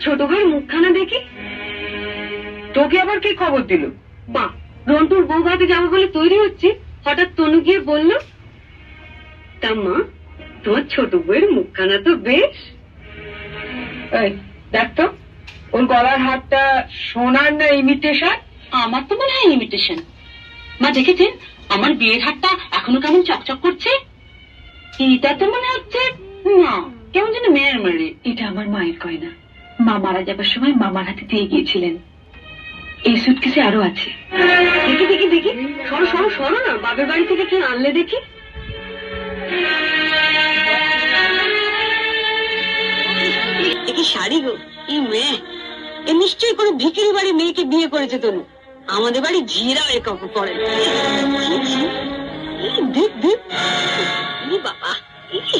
ছোট ভাইয়ের মুখখানা দেখি। তোকে আবার কে খবর দিল? মা, রন্টুর বউ ভাতে যাবো বলে তৈরি হচ্ছে, হঠাৎ তনু গিয়ে বলল। তা মা, তোমার ছোট বউয়ের মুখখানা তো বেশ। দেখ তো, ওর গলার হারটা সোনার না ইমিটেশন? আমার তো মনে হয় ইমিটেশন। মা দেখেছেন আমার বিয়ের হারটা এখনো কেমন চকচক করছে? এটা তো মনে হচ্ছে না, কেমন যেন মেয়ের মারে। এটা আমার মায়ের গয়না, মা মারা যাবার সময় মামার হাতে দিয়ে গিয়েছিলেন। এই সুটকেসে আরো আছে। দেখি দেখি দেখি, সরো সরো সরো না, বাপের বাড়ি থেকে কি আনলে দেখি। কি শাড়ি গো, কি মেয়ে! এ নিশ্চয়ই করে ভিখিরি বাড়ি মেয়েকে বিয়ে করেছে তনু। আমাদের বাড়ি ঝিরা এ কাপড় পরে। দেখ দেখ,